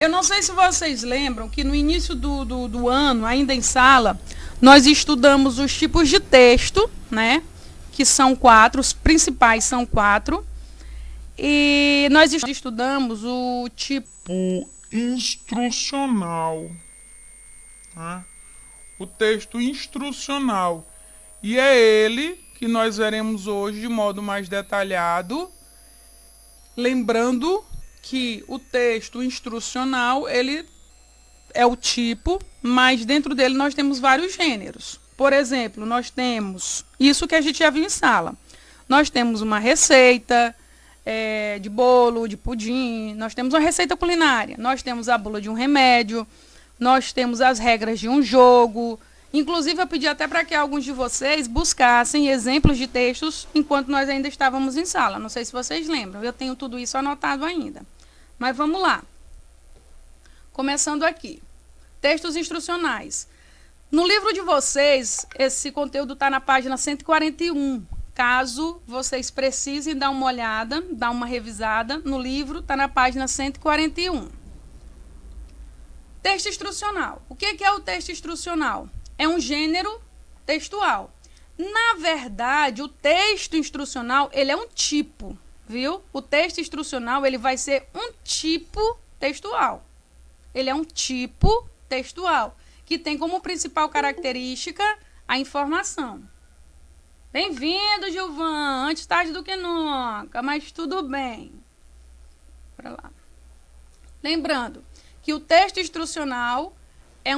Eu não sei se vocês lembram que no início do ano, ainda em sala, nós estudamos os tipos de texto, né? Que são quatro, os principais são quatro. E nós estudamos o tipo instrucional, né? O texto instrucional. E é ele que nós veremos hoje de modo mais detalhado, lembrando que o texto instrucional, ele é o tipo, mas dentro dele nós temos vários gêneros. Por exemplo, nós temos isso que a gente já viu em sala. Nós temos uma receita de bolo, de pudim, nós temos uma receita culinária, nós temos a bula de um remédio, nós temos as regras de um jogo. Inclusive, eu pedi até para que alguns de vocês buscassem exemplos de textos enquanto nós ainda estávamos em sala. Não sei se vocês lembram, eu tenho tudo isso anotado ainda. Mas vamos lá. Começando aqui. Textos instrucionais. No livro de vocês, esse conteúdo está na página 141. Caso vocês precisem dar uma olhada, dar uma revisada, no livro está na página 141. Texto instrucional. O que é o texto instrucional? É um gênero textual. Na verdade, o texto instrucional, ele é um tipo, viu? O texto instrucional, ele vai ser um tipo textual. Ele é um tipo textual, que tem como principal característica a informação. Bem-vindo, Gilvan. Antes tarde do que nunca, mas tudo bem. Para lá. Lembrando que o texto instrucional é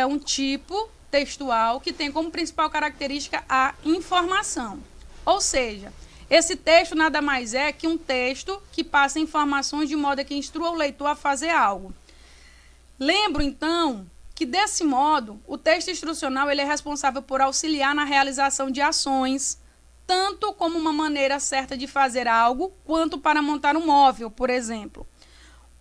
um tipo textual que tem como principal característica a informação. Ou seja, esse texto nada mais é que um texto que passa informações de modo a que instrua o leitor a fazer algo. Lembro, então, que desse modo, o texto instrucional ele é responsável por auxiliar na realização de ações, tanto como uma maneira certa de fazer algo, quanto para montar um móvel, por exemplo.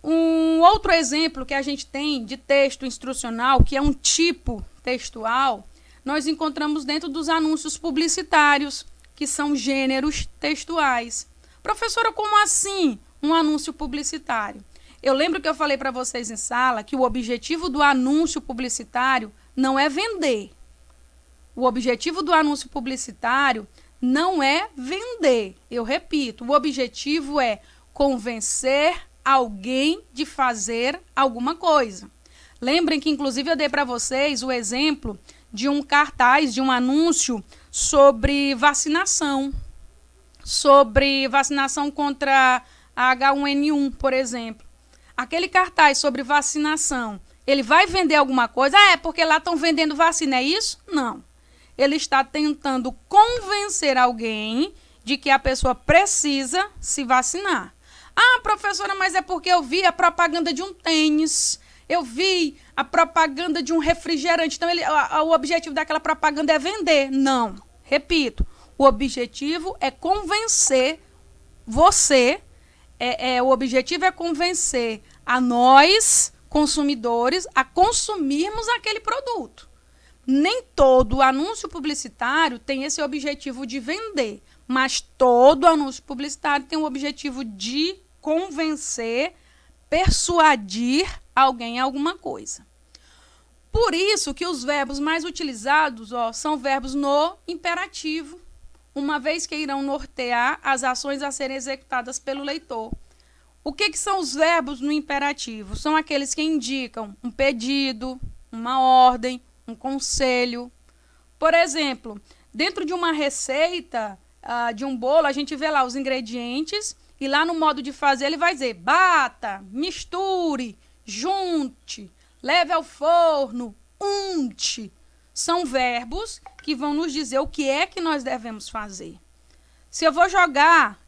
Um outro exemplo que a gente tem de texto instrucional, que é um tipo textual, nós encontramos dentro dos anúncios publicitários, que são gêneros textuais. Professora, como assim um anúncio publicitário? Eu lembro que eu falei para vocês em sala que o objetivo do anúncio publicitário não é vender. O objetivo do anúncio publicitário não é vender. Eu repito, o objetivo é convencer alguém de fazer alguma coisa. Lembrem que, inclusive, eu dei para vocês o exemplo de um cartaz, de um anúncio sobre vacinação contra a H1N1, por exemplo. Aquele cartaz sobre vacinação, ele vai vender alguma coisa? Ah, é porque lá estão vendendo vacina, é isso? Não. Ele está tentando convencer alguém de que a pessoa precisa se vacinar. Ah, professora, mas é porque eu vi a propaganda de um tênis, eu vi a propaganda de um refrigerante. Então, o objetivo daquela propaganda é vender. Não, repito, o objetivo é convencer você, o objetivo é convencer a nós, consumidores, a consumirmos aquele produto. Nem todo anúncio publicitário tem esse objetivo de vender, mas todo anúncio publicitário tem o objetivo de convencer, persuadir alguém a alguma coisa. Por isso que os verbos mais utilizados são verbos no imperativo, uma vez que irão nortear as ações a serem executadas pelo leitor. O que são os verbos no imperativo? São aqueles que indicam um pedido, uma ordem, um conselho. Por exemplo, dentro de uma receita de um bolo, a gente vê lá os ingredientes e lá no modo de fazer ele vai dizer bata, misture, junte, leve ao forno, unte. São verbos que vão nos dizer o que é que nós devemos fazer. Se eu vou jogar,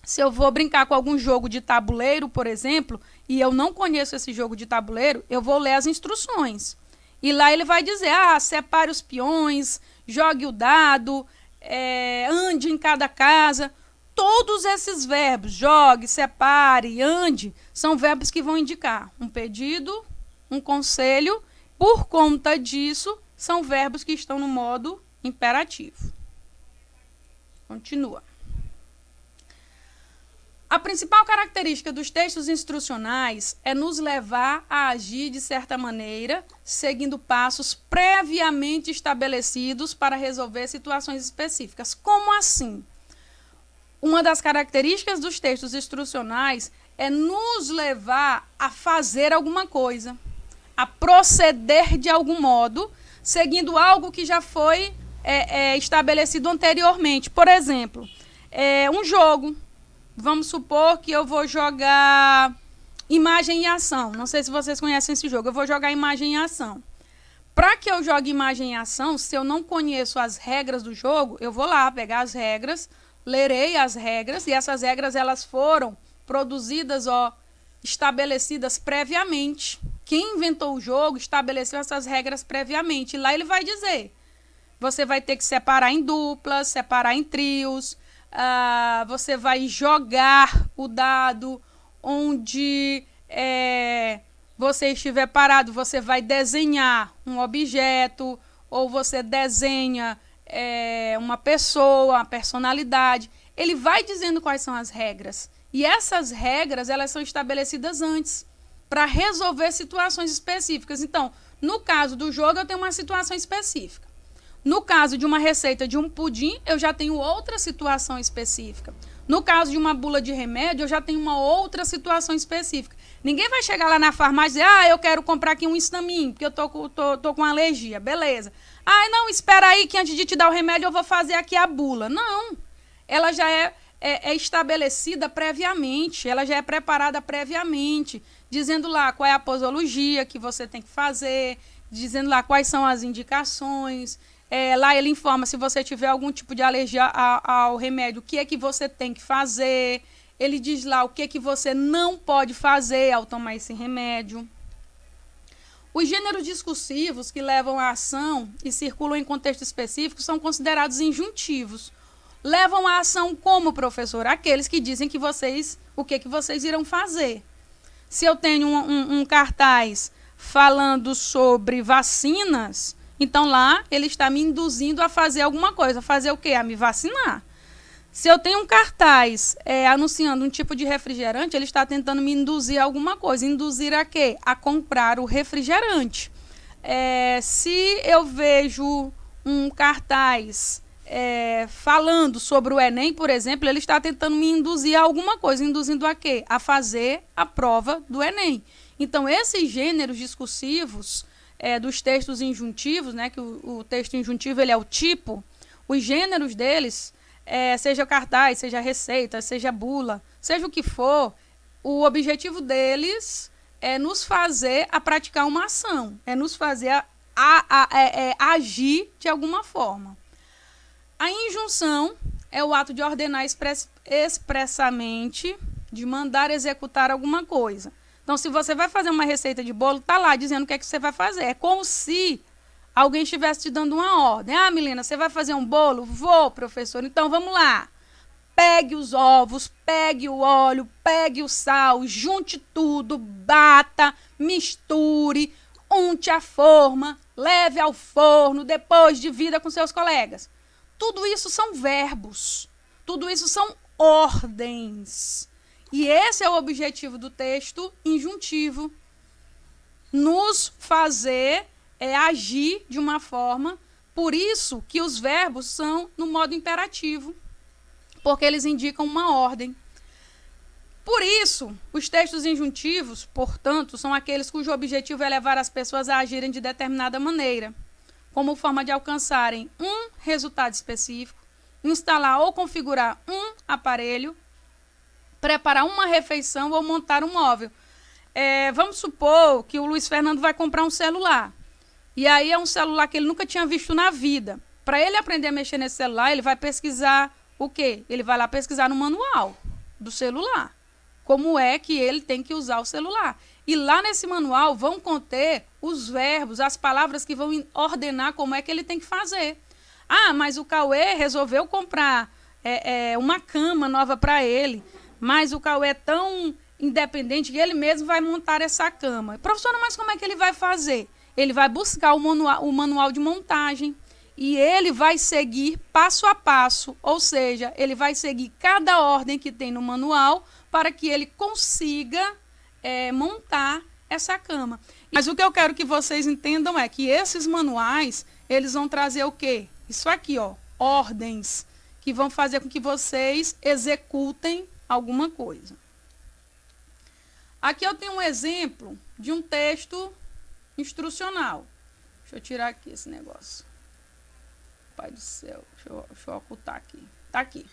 se eu vou brincar com algum jogo de tabuleiro, por exemplo, e eu não conheço esse jogo de tabuleiro, eu vou ler as instruções. E lá ele vai dizer, separe os peões, jogue o dado, ande em cada casa. Todos esses verbos, jogue, separe, ande, são verbos que vão indicar um pedido, um conselho. Por conta disso, são verbos que estão no modo imperativo. Continua. A principal característica dos textos instrucionais é nos levar a agir de certa maneira, seguindo passos previamente estabelecidos para resolver situações específicas. Como assim? Uma das características dos textos instrucionais é nos levar a fazer alguma coisa, a proceder de algum modo, seguindo algo que já foi estabelecido anteriormente. Por exemplo, um jogo. Vamos supor que eu vou jogar imagem e ação. Não sei se vocês conhecem esse jogo. Eu vou jogar imagem e ação. Para que eu jogue imagem e ação, se eu não conheço as regras do jogo, eu vou lá pegar as regras, lerei as regras, e essas regras elas foram produzidas, estabelecidas previamente. Quem inventou o jogo estabeleceu essas regras previamente. E lá ele vai dizer, você vai ter que separar em duplas, separar em trios, você vai jogar o dado onde você estiver parado, você vai desenhar um objeto, ou você desenha uma pessoa, uma personalidade. Ele vai dizendo quais são as regras. E essas regras, elas são estabelecidas antes, para resolver situações específicas. Então, no caso do jogo, eu tenho uma situação específica. No caso de uma receita de um pudim, eu já tenho outra situação específica. No caso de uma bula de remédio, eu já tenho uma outra situação específica. Ninguém vai chegar lá na farmácia e dizer, eu quero comprar aqui um Histamin, porque eu tô com alergia. Beleza. Não, espera aí que antes de te dar o remédio eu vou fazer aqui a bula. Não. Ela já é estabelecida previamente, ela já é preparada previamente, dizendo lá qual é a posologia que você tem que fazer, dizendo lá quais são as indicações. Lá ele informa se você tiver algum tipo de alergia ao remédio, o que é que você tem que fazer. Ele diz lá o que é que você não pode fazer ao tomar esse remédio. Os gêneros discursivos que levam à ação e circulam em contexto específico são considerados injuntivos. Levam à ação como, professor? Aqueles que dizem que o que vocês irão fazer. Se eu tenho um cartaz falando sobre vacinas, então lá ele está me induzindo a fazer alguma coisa. Fazer o quê? A me vacinar. Se eu tenho um cartaz anunciando um tipo de refrigerante, ele está tentando me induzir a alguma coisa. Induzir a quê? A comprar o refrigerante. Se eu vejo um cartaz falando sobre o Enem, por exemplo, ele está tentando me induzir a alguma coisa. Induzindo a quê? A fazer a prova do Enem. Então, esses gêneros discursivos dos textos injuntivos, né, que o texto injuntivo ele é o tipo, os gêneros deles, seja cartaz, seja receita, seja bula, seja o que for, o objetivo deles é nos fazer a praticar uma ação, é nos fazer a agir de alguma forma. A injunção é o ato de ordenar expressamente, de mandar executar alguma coisa. Então, se você vai fazer uma receita de bolo, tá lá dizendo o que é que você vai fazer. É como se alguém estivesse te dando uma ordem. Milena, você vai fazer um bolo? Vou, professor. Então, vamos lá. Pegue os ovos, pegue o óleo, pegue o sal, junte tudo, bata, misture, unte a forma, leve ao forno, depois divida com seus colegas. Tudo isso são verbos. Tudo isso são ordens. E esse é o objetivo do texto injuntivo, nos fazer agir de uma forma. Por isso que os verbos são no modo imperativo, porque eles indicam uma ordem. Por isso, os textos injuntivos, portanto, são aqueles cujo objetivo é levar as pessoas a agirem de determinada maneira, como forma de alcançarem um resultado específico, instalar ou configurar um aparelho, preparar uma refeição ou montar um móvel. Vamos supor que o Luiz Fernando vai comprar um celular. E aí é um celular que ele nunca tinha visto na vida. Para ele aprender a mexer nesse celular, ele vai pesquisar o quê? Ele vai lá pesquisar no manual do celular. Como é que ele tem que usar o celular. E lá nesse manual vão conter os verbos, as palavras que vão ordenar como é que ele tem que fazer. Mas o Cauê resolveu comprar uma cama nova para ele. Mas o Cauê é tão independente que ele mesmo vai montar essa cama. Professora, mas como é que ele vai fazer? Ele vai buscar o manual de montagem e ele vai seguir passo a passo, ou seja, ele vai seguir cada ordem que tem no manual para que ele consiga montar essa cama. Mas o que eu quero que vocês entendam é que esses manuais, eles vão trazer o quê? Isso aqui, ó, ordens, que vão fazer com que vocês executem alguma coisa. Aqui eu tenho um exemplo de um texto instrucional. Deixa eu tirar aqui esse negócio. Pai do céu, deixa eu ocultar aqui. Tá aqui.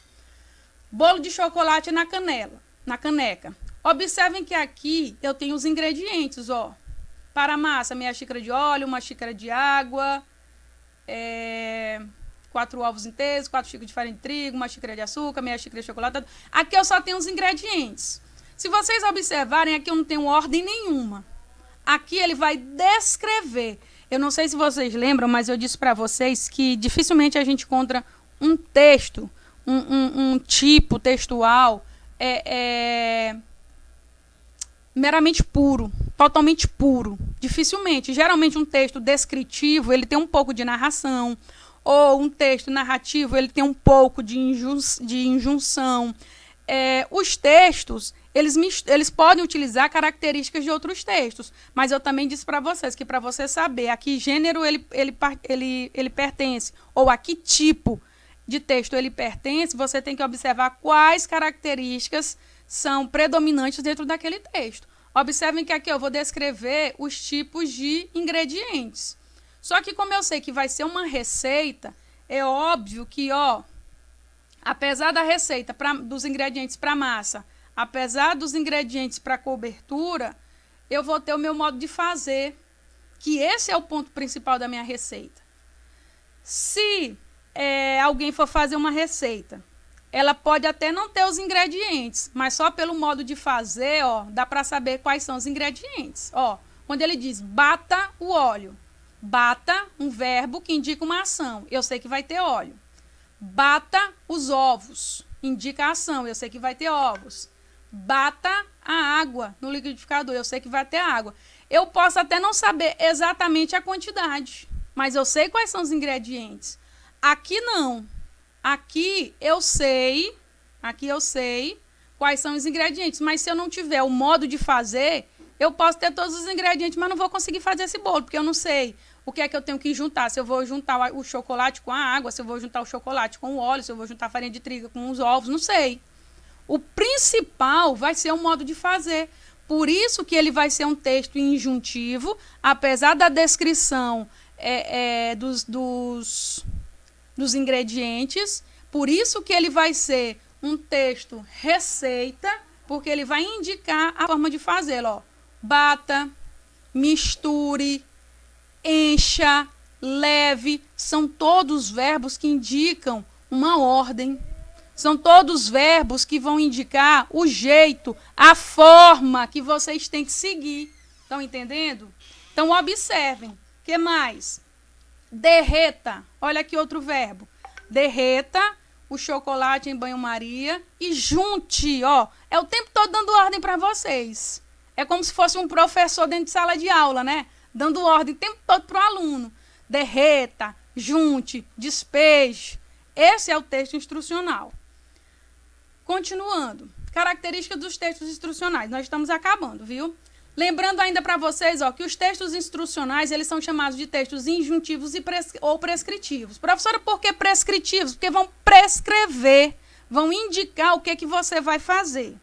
Bolo de chocolate na caneca. Observem que aqui eu tenho os ingredientes, ó. Para a massa, meia xícara de óleo, uma xícara de água, 4 ovos inteiros, 4 xícaras de farinha de trigo, uma xícara de açúcar, meia xícara de chocolate. Aqui eu só tenho os ingredientes. Se vocês observarem, aqui eu não tenho ordem nenhuma. Aqui ele vai descrever. Eu não sei se vocês lembram, mas eu disse para vocês que dificilmente a gente encontra um texto, um tipo textual meramente puro, totalmente puro. Dificilmente. Geralmente um texto descritivo, ele tem um pouco de narração, ou um texto narrativo, ele tem um pouco de injunção. Os textos, eles podem utilizar características de outros textos, mas eu também disse para vocês que para você saber a que gênero ele pertence, ou a que tipo de texto ele pertence, você tem que observar quais características são predominantes dentro daquele texto. Observem que aqui eu vou descrever os tipos de ingredientes. Só que como eu sei que vai ser uma receita, é óbvio que, ó, apesar da receita dos ingredientes para massa, apesar dos ingredientes para cobertura, eu vou ter o meu modo de fazer, que esse é o ponto principal da minha receita. Se alguém for fazer uma receita, ela pode até não ter os ingredientes, mas só pelo modo de fazer, ó, dá para saber quais são os ingredientes. Ó, quando ele diz bata o óleo, bata, um verbo que indica uma ação, eu sei que vai ter óleo. Bata os ovos, indica a ação, eu sei que vai ter ovos. Bata a água no liquidificador, eu sei que vai ter água. Eu posso até não saber exatamente a quantidade, mas eu sei quais são os ingredientes. Aqui não. Aqui eu sei quais são os ingredientes, mas se eu não tiver o modo de fazer, eu posso ter todos os ingredientes, mas não vou conseguir fazer esse bolo, porque eu não sei o que é que eu tenho que juntar. Se eu vou juntar o chocolate com a água, se eu vou juntar o chocolate com o óleo, se eu vou juntar a farinha de trigo com os ovos, não sei. O principal vai ser o modo de fazer. Por isso que ele vai ser um texto injuntivo, apesar da descrição dos ingredientes. Por isso que ele vai ser um texto receita, porque ele vai indicar a forma de fazê-lo. Ó. Bata, misture, encha, leve, são todos verbos que indicam uma ordem. São todos verbos que vão indicar o jeito, a forma que vocês têm que seguir. Estão entendendo? Então, observem. O que mais? Derreta. Olha aqui outro verbo. Derreta o chocolate em banho-maria e junte. Ó, é o tempo todo dando ordem para vocês. É como se fosse um professor dentro de sala de aula, né? Dando ordem o tempo todo para o aluno. Derreta, junte, despeje. Esse é o texto instrucional. Continuando. Características dos textos instrucionais. Nós estamos acabando, viu? Lembrando ainda para vocês, ó, que os textos instrucionais, eles são chamados de textos injuntivos ou prescritivos. Professora, por que prescritivos? Porque vão prescrever, vão indicar o que você vai fazer.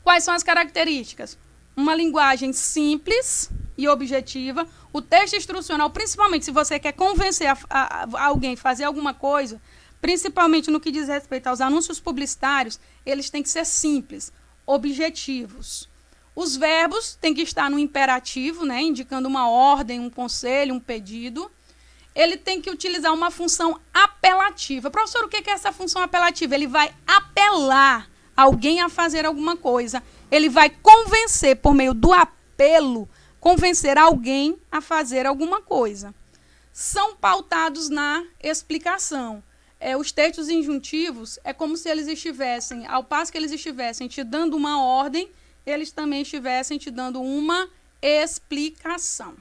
Quais são as características? Uma linguagem simples e objetiva. O texto instrucional, principalmente se você quer convencer alguém a fazer alguma coisa, principalmente no que diz respeito aos anúncios publicitários, eles têm que ser simples, objetivos. Os verbos têm que estar no imperativo, né, indicando uma ordem, um conselho, um pedido. Ele tem que utilizar uma função apelativa. Professor, o que é essa função apelativa? Ele vai apelar alguém a fazer alguma coisa. Ele vai convencer, por meio do apelo, convencer alguém a fazer alguma coisa. São pautados na explicação. Os textos injuntivos é como se eles estivessem, ao passo que eles estivessem te dando uma ordem, eles também estivessem te dando uma explicação.